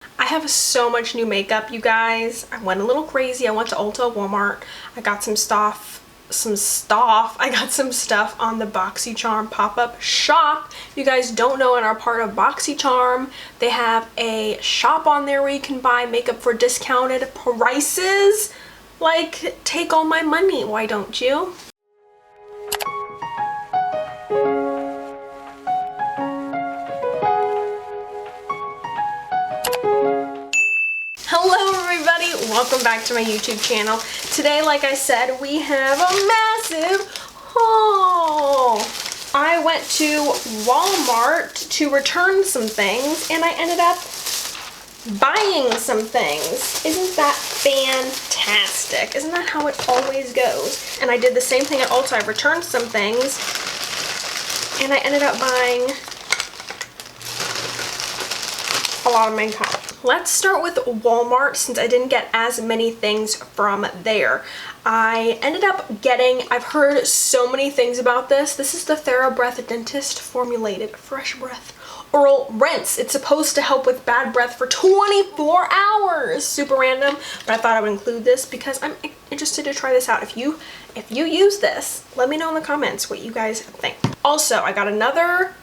I have so much new makeup, you guys. I went a little crazy. I went to Ulta, Walmart. I got some stuff. I got some stuff on the Boxycharm pop-up shop. If you guys don't know and are part of Boxycharm, they have a shop on there where you can buy makeup for discounted prices. Like, take all my money, why don't you? Hello everybody, welcome back to my YouTube channel. Today, like I said, we have a massive haul. I went to Walmart to return some things and I ended up buying some things. Isn't that fantastic? Isn't that how it always goes? And I did the same thing at Ulta. I returned some things and I ended up buying a lot of makeup. Let's start with Walmart since I didn't get as many things from there. I ended up getting, I've heard so many things about this. This is the TheraBreath Dentist Formulated Fresh Breath Oral Rinse. It's supposed to help with bad breath for 24 hours. Super random, but I thought I would include this because I'm interested to try this out. If you use this, let me know in the comments what you guys think. Also, I got another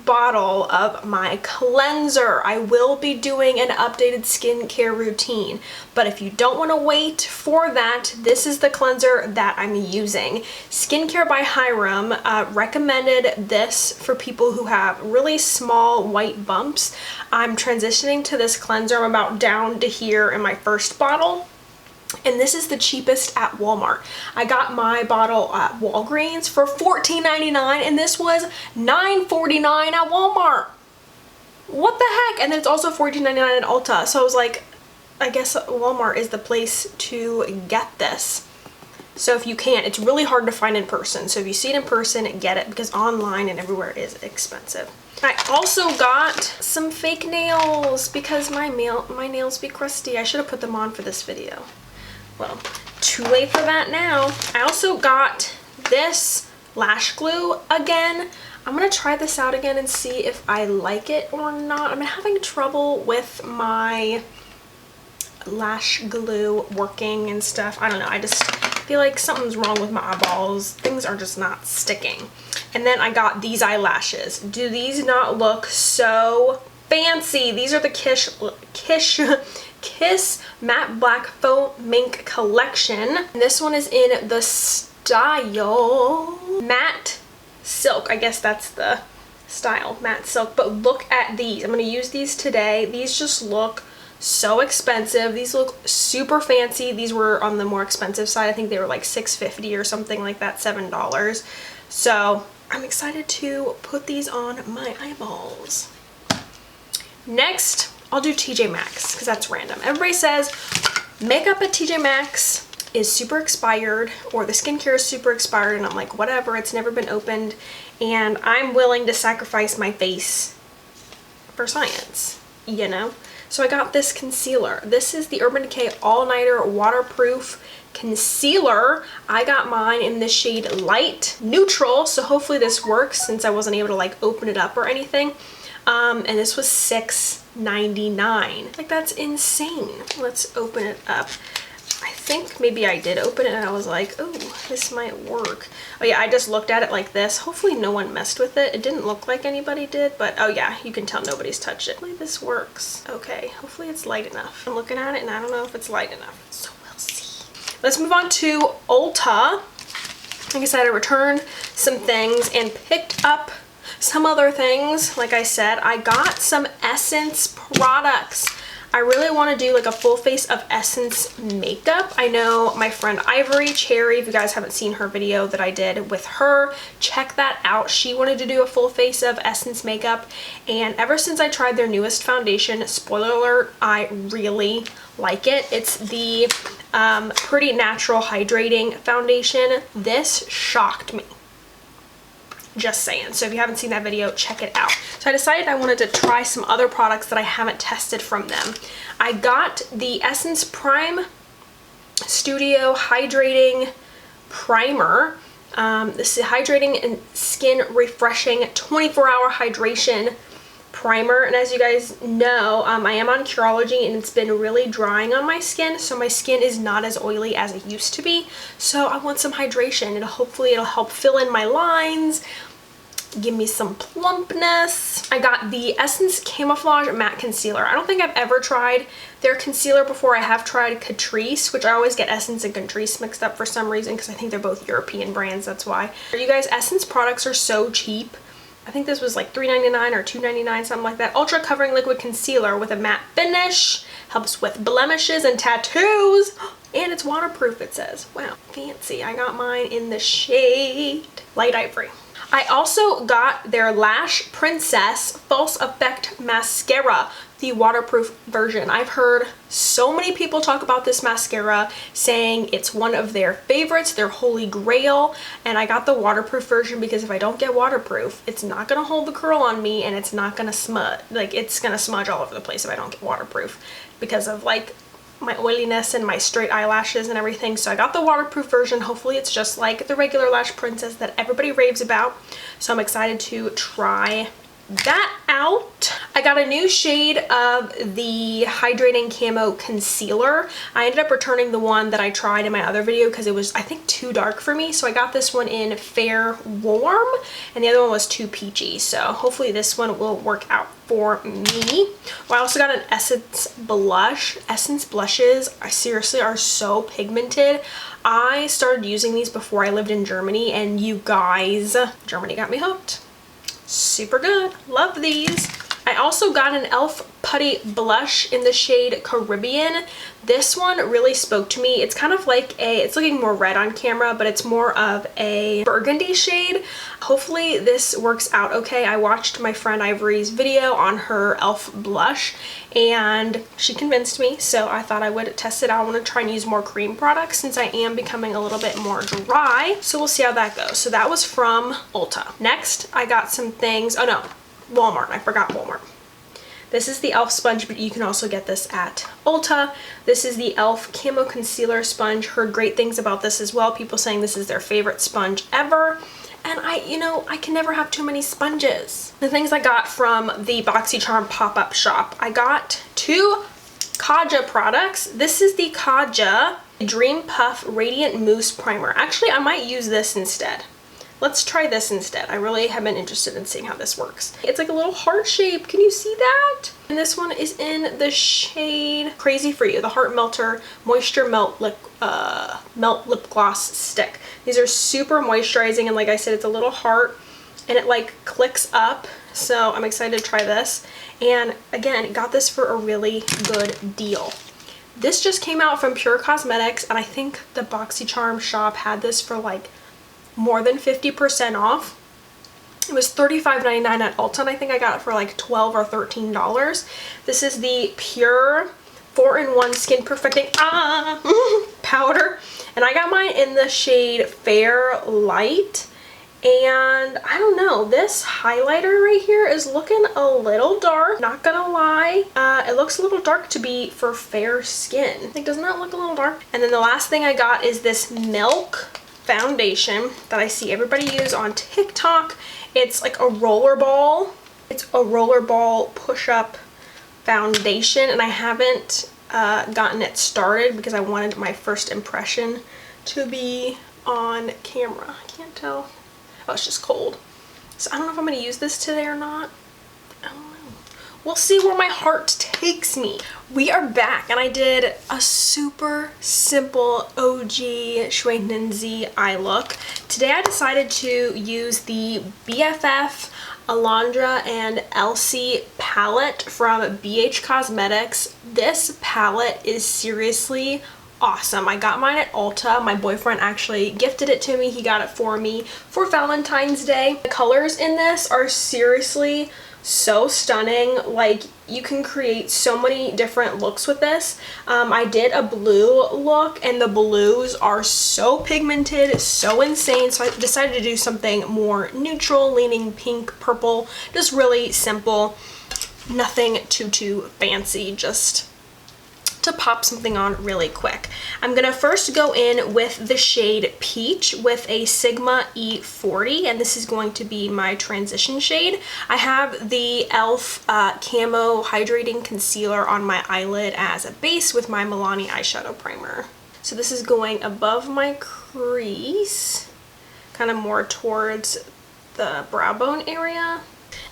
bottle of my cleanser. I will be doing an updated skincare routine, but if you don't want to wait for that, this is the cleanser that I'm using. Skincare by Hyram recommended this for people who have really small white bumps. I'm transitioning to this cleanser. I'm about down to here in my first bottle. And this is the cheapest at Walmart. I got my bottle at Walgreens for $14.99 and this was $9.49 at Walmart. What the heck? And then it's also $14.99 at Ulta. So I was like, I guess Walmart is the place to get this. So if you can, it's really hard to find in person. So if you see it in person, get it because online and everywhere is expensive. I also got some fake nails because my nails be crusty. I should have put them on for this video. Well, too late for that now. I also got this lash glue again. I'm gonna try this out again and see if I like it or not. I'm having trouble with my lash glue working and stuff. I don't know, I just feel like something's wrong with my eyeballs. Things are just not sticking. And then I got these eyelashes. Do these not look so fancy? These are the Kiss Matte Black Faux Mink collection. And this one is in the style Matte Silk. I guess that's the style, Matte Silk. But look at these. I'm going to use these today. These just look so expensive. These look super fancy. These were on the more expensive side. I think they were like $6.50 or something like that, $7. So I'm excited to put these on my eyeballs. Next, I'll do TJ Maxx because that's random. Everybody says makeup at TJ Maxx is super expired or the skincare is super expired, and I'm like, whatever, it's never been opened and I'm willing to sacrifice my face for science, you know? So I got this concealer. This is the Urban Decay All Nighter Waterproof Concealer. I got mine in the shade Light Neutral, so hopefully this works since I wasn't able to like open it up or anything. And this was $6.99. Like, that's insane. Let's open it up. I think maybe I did open it and I was like, oh, this might work. Oh yeah, I just looked at it like this. Hopefully no one messed with it. It didn't look like anybody did, but oh yeah, you can tell nobody's touched it. Hopefully this works. Okay, hopefully it's light enough. I'm looking at it and I don't know if it's light enough. So we'll see. Let's move on to Ulta. Like I said, I returned some things and picked up some other things. Like I said, I got some Essence products. I really want to do like a full face of Essence makeup. I know my friend Ivory Cherry, if you guys haven't seen her video that I did with her, check that out. She wanted to do a full face of Essence makeup, and ever since I tried their newest foundation, spoiler alert, I really like it. It's the Pretty Natural Hydrating Foundation. This shocked me. Just saying. So if you haven't seen that video, check it out. So I decided I wanted to try some other products that I haven't tested from them. I got the Essence Prime Studio Hydrating Primer. This is hydrating and skin refreshing 24-hour hydration primer. And as you guys know, I am on Curology and it's been really drying on my skin, so my skin is not as oily as it used to be. So I want some hydration, and hopefully it'll help fill in my lines, give me some plumpness. I got the Essence Camouflage Matte Concealer. I don't think I've ever tried their concealer before. I have tried Catrice, which I always get Essence and Catrice mixed up for some reason because I think they're both European brands, that's why. You guys, Essence products are so cheap. I think this was like $3.99 or $2.99, something like that. Ultra Covering Liquid Concealer with a matte finish. Helps with blemishes and tattoos. And it's waterproof, it says. Wow, fancy. I got mine in the shade Light Ivory. I also got their Lash Princess False Effect Mascara, the waterproof version. I've heard so many people talk about this mascara, saying it's one of their favorites, their holy grail, and I got the waterproof version because if I don't get waterproof, it's not gonna hold the curl on me and it's not gonna smudge. Like, it's gonna smudge all over the place if I don't get waterproof because of like my oiliness and my straight eyelashes and everything. So I got the waterproof version. Hopefully it's just like the regular Lash Princess that everybody raves about. So I'm excited to try that out. I got a new shade of the Hydrating Camo Concealer. I ended up returning the one that I tried in my other video because it was, I think, too dark for me. So I got this one in Fair Warm and the other one was too peachy. So hopefully this one will work out for me. Well, I also got an Essence blush. Essence blushes seriously are so pigmented. I started using these before I lived in Germany, and you guys, Germany got me hooked. Super good. Love these. I also got an e.l.f. Putty Blush in the shade Caribbean. This one really spoke to me. It's kind of like it's looking more red on camera, but it's more of a burgundy shade. Hopefully this works out okay. I watched my friend Ivory's video on her e.l.f. blush and she convinced me, so I thought I would test it out. I want to try and use more cream products since I am becoming a little bit more dry. So we'll see how that goes. So that was from Ulta. Next, I got some things. Oh no, Walmart. I forgot Walmart. This is the e.l.f. sponge, but you can also get this at Ulta. This is the e.l.f. Camo Concealer Sponge. Heard great things about this as well. People saying this is their favorite sponge ever. And I can never have too many sponges. The things I got from the Boxycharm pop-up shop. I got two Kaja products. This is the Kaja Dream Puff Radiant Mousse Primer. Actually, I might use this instead. Let's try this instead. I really have been interested in seeing how this works. It's like a little heart shape. Can you see that? And this one is in the shade Crazy For You, the Heart Melter Moisture Melt Lip Gloss Stick. These are super moisturizing, and like I said, it's a little heart and it like clicks up. So I'm excited to try this. And again, got this for a really good deal. This just came out from Pure Cosmetics, and I think the Boxycharm shop had this for like more than 50% off. It was $35.99 at Ulta, and I think I got it for like $12 or $13. This is the Pure 4-in-1 Skin Perfecting powder, and I got mine in the shade Fair Light. And I don't know, this highlighter right here is looking a little dark, not gonna lie. It looks a little dark to be for fair skin. Like, doesn't that look a little dark? And then the last thing I got is this Milk foundation that I see everybody use on TikTok. It's like a rollerball. It's a rollerball push-up foundation, and I haven't gotten it started because I wanted my first impression to be on camera. I can't tell. Oh, it's just cold. So I don't know if I'm going to use this today or not. I don't know. We'll see where my heart takes me. We are back, and I did a super simple OG Shui Ninzi eye look. Today I decided to use the BFF Alondra and Elsie palette from BH Cosmetics. This palette is seriously awesome. I got mine at Ulta. My boyfriend actually gifted it to me. He got it for me for Valentine's Day. The colors in this are seriously so stunning. Like, you can create so many different looks with this. I did a blue look, and the blues are so pigmented, so insane, so I decided to do something more neutral, leaning pink, purple, just really simple, nothing too fancy, just to pop something on really quick. I'm gonna first go in with the shade Peach with a Sigma E40, and this is going to be my transition shade. I have the e.l.f. Camo Hydrating Concealer on my eyelid as a base with my Milani eyeshadow primer. So this is going above my crease, kind of more towards the brow bone area.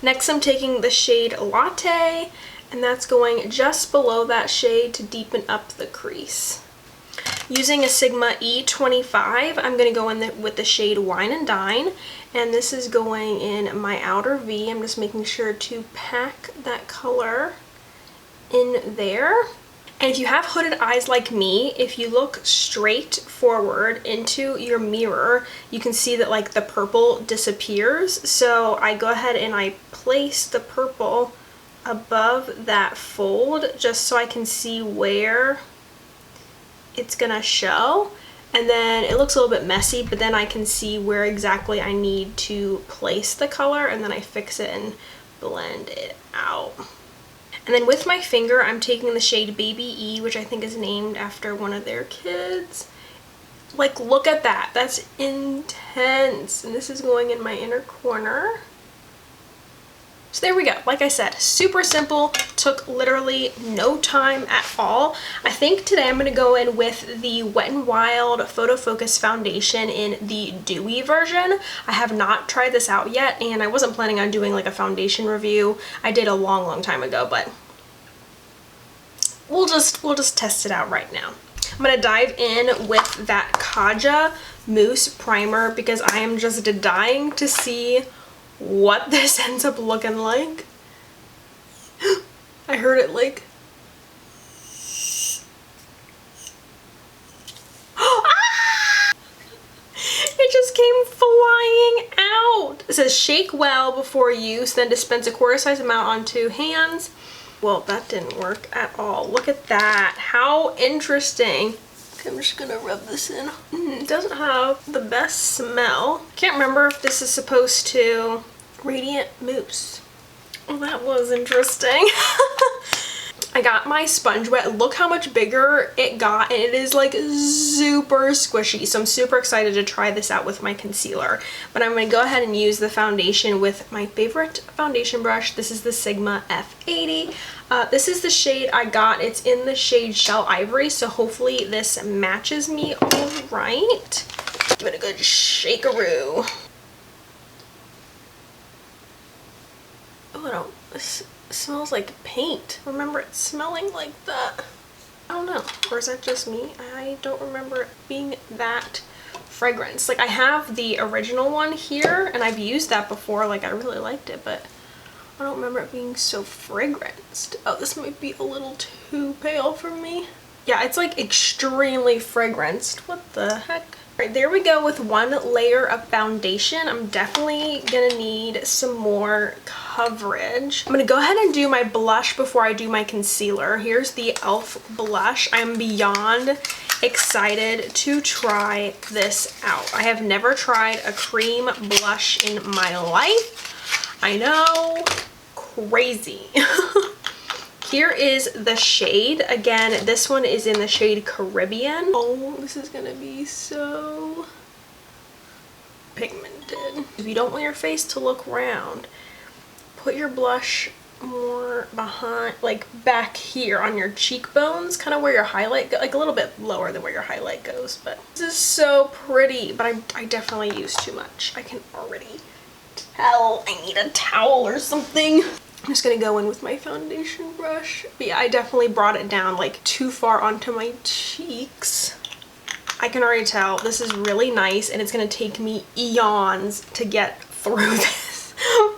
Next, I'm taking the shade Latte, and that's going just below that shade to deepen up the crease. Using a Sigma E25, I'm going to go in with the shade Wine and Dine, and this is going in my outer V. I'm just making sure to pack that color in there. And if you have hooded eyes like me, if you look straight forward into your mirror, you can see that like the purple disappears. So I go ahead and I place the purple above that fold just so I can see where it's gonna show. And then it looks a little bit messy, but then I can see where exactly I need to place the color, and then I fix it and blend it out. And then with my finger, I'm taking the shade Baby E, which I think is named after one of their kids. Like, look at that. That's intense. And this is going in my inner corner. So there we go. Like I said, super simple. Took literally no time at all. I think today I'm going to go in with the Wet n Wild Photo Focus Foundation in the dewy version. I have not tried this out yet, and I wasn't planning on doing like a foundation review. I did a long time ago, but we'll just test it out right now. I'm going to dive in with that Kaja Mousse Primer because I am just dying to see what this ends up looking like. I heard it like it just came flying out. It says shake well before use, then dispense a quarter size amount onto hands. Well, that didn't work at all. Look at that. How interesting. Okay, I'm just gonna rub this in. It doesn't have the best smell. Can't remember if this is supposed to Radiant Mousse. Well, that was interesting. I got my sponge wet. Look how much bigger it got, and it is like super squishy. So I'm super excited to try this out with my concealer. But I'm going to go ahead and use the foundation with my favorite foundation brush. This is the Sigma F80. This is the shade I got. It's in the shade Shell Ivory, so hopefully this matches me all right. Give it a good shakeroo. Oh, this smells like paint. Remember it smelling like that. I don't know, or is that just me? I don't remember it being that fragrance. Like, I have the original one here and I've used that before. Like, I really liked it, but I don't remember it being so fragranced. Oh, this might be a little too pale for me. Yeah, it's like extremely fragranced. What the heck? Alright, there we go with one layer of foundation. I'm definitely gonna need some more coverage. I'm gonna go ahead and do my blush before I do my concealer. Here's the e.l.f. blush. I'm beyond excited to try this out. I have never tried a cream blush in my life. I know, crazy. Here is the shade. Again, this one is in the shade Caribbean. Oh, this is gonna be so pigmented. If you don't want your face to look round, put your blush more behind, like back here on your cheekbones, kind of where your highlight, like a little bit lower than where your highlight goes. But this is so pretty, but I definitely use too much. I can already tell. I need a towel or something. I'm just gonna go in with my foundation brush. But yeah, I definitely brought it down like too far onto my cheeks. I can already tell this is really nice, and it's gonna take me eons to get through this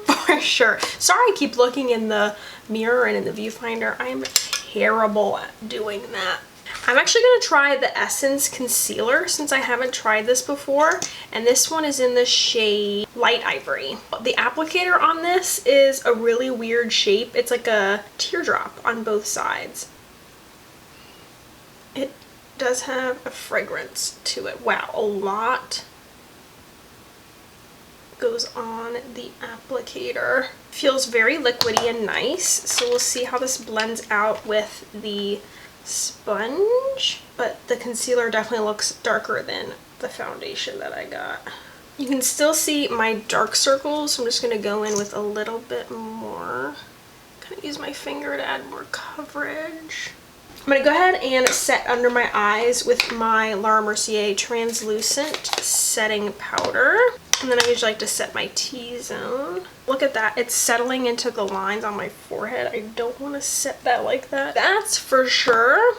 for sure. Sorry I keep looking in the mirror and in the viewfinder. I'm terrible at doing that. I'm actually going to try the Essence concealer since I haven't tried this before, and this one is in the shade Light Ivory. The applicator on this is a really weird shape. It's like a teardrop on both sides. It does have a fragrance to it. Wow, a lot goes on the applicator. Feels very liquidy and nice, so we'll see how this blends out with the sponge, but the concealer definitely looks darker than the foundation that I got. You can still see my dark circles, so I'm just going to go in with a little bit more. Kind of use my finger to add more coverage. I'm going to go ahead and set under my eyes with my Laura Mercier translucent setting powder. And then I usually like to set my T-zone. Look at that, it's settling into the lines on my forehead. I don't want to set that like that. That's for sure.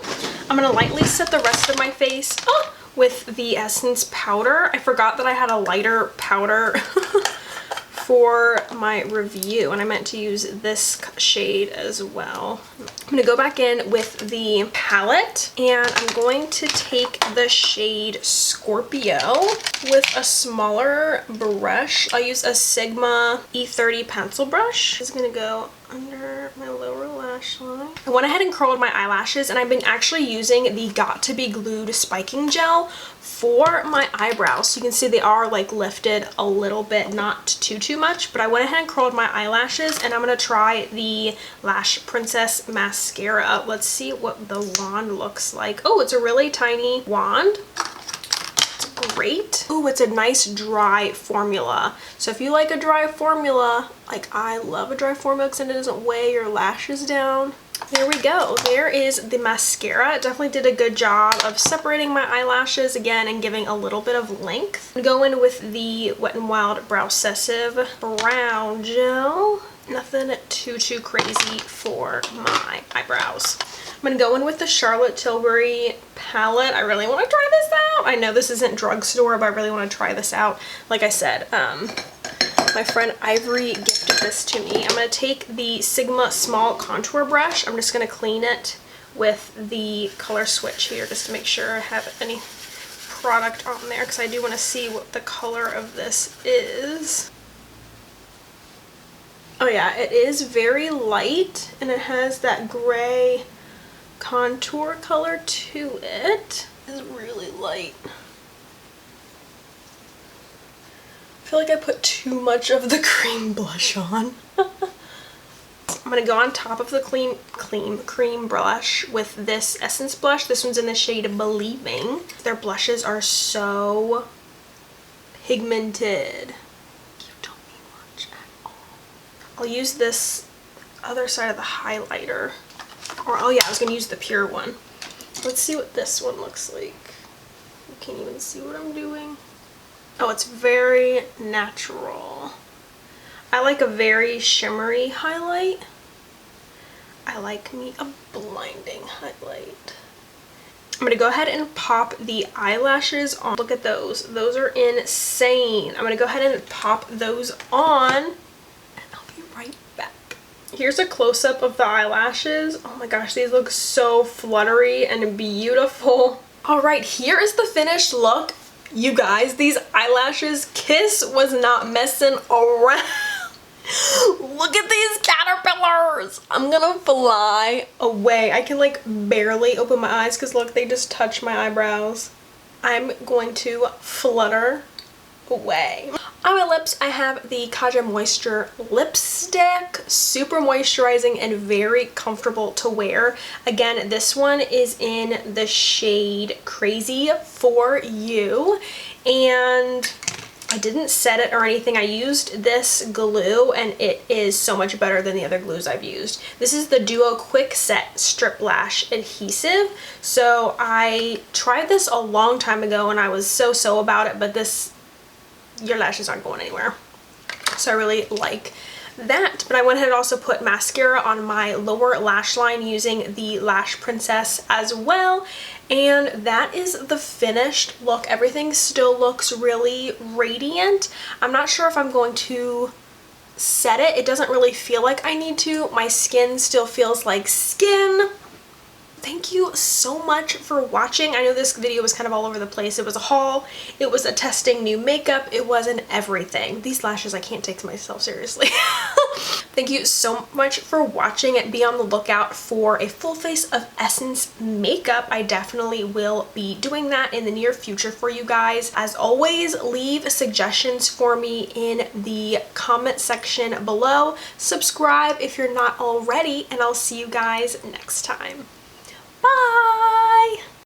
I'm going to lightly set the rest of my face with the Essence powder. I forgot that I had a lighter powder for my review, and I meant to use this shade as well. I'm going to go back in with the palette, and I'm going to take the shade Scorpio with a smaller brush. I'll use a Sigma E30 pencil brush. It's going to go under my lower lash line. I went ahead and curled my eyelashes, and I've been actually using the Got To Be Glued spiking gel for my eyebrows. So you can see they are like lifted a little bit, not too much, but I went ahead and curled my eyelashes, and I'm going to try the Lash Princess mascara. Let's see what the wand looks like. Oh, it's a really tiny wand. Great. Ooh, it's a nice dry formula. So if you like a dry formula, like I love a dry formula because it doesn't weigh your lashes down. There we go. There is the mascara. It definitely did a good job of separating my eyelashes again and giving a little bit of length. I'm going in with the Wet n Wild Browsessive Brow Gel. Nothing too crazy for my eyebrows. I'm going to go in with the Charlotte Tilbury palette. I really want to try this out. I know this isn't drugstore, but I really want to try this out. Like I said, my friend Ivory gifted this to me. I'm going to take the Sigma small contour brush. I'm just going to clean it with the color switch here just to make sure I have any product on there, because I do want to see what the color of this is. Oh yeah, it is very light, and it has that gray contour color to it. It's really light. I feel like I put too much of the cream blush on. I'm going to go on top of the cream blush with this Essence blush. This one's in the shade Believing. Their blushes are so pigmented. You don't need much at all. I'll use this other side of the highlighter. Or, oh yeah, I was going to use the pure one. Let's see what this one looks like. You can't even see what I'm doing. Oh, it's very natural. I like a very shimmery highlight. I like me a blinding highlight. I'm going to go ahead and pop the eyelashes on. Look at those. Those are insane. I'm going to go ahead and pop those on, and I'll be right back. Here's a close-up of the eyelashes. Oh my gosh, these look so fluttery and beautiful. Alright, here is the finished look. You guys, these eyelashes, Kiss was not messing around. Look at these caterpillars. I'm gonna fly away. I can like barely open my eyes because look, they just touch my eyebrows. I'm going to flutter away. On my lips, I have the Kaja Moisture lipstick. Super moisturizing and very comfortable to wear. Again, this one is in the shade Crazy for You. And I didn't set it or anything. I used this glue, and it is so much better than the other glues I've used. This is the Duo Quick Set Strip Lash Adhesive. So I tried this a long time ago, and I was so about it, but this, your lashes aren't going anywhere. So I really like that. But I went ahead and also put mascara on my lower lash line using the Lash Princess as well. And that is the finished look. Everything still looks really radiant. I'm not sure if I'm going to set it. It doesn't really feel like I need to. My skin still feels like skin. Thank you so much for watching. I know this video was kind of all over the place. It was a haul, it was a testing new makeup, it was an everything. These lashes, I can't take myself seriously. Thank you so much for watching, and be on the lookout for a full face of Essence makeup. I definitely will be doing that in the near future for you guys. As always, leave suggestions for me in the comment section below. Subscribe if you're not already, and I'll see you guys next time. Bye!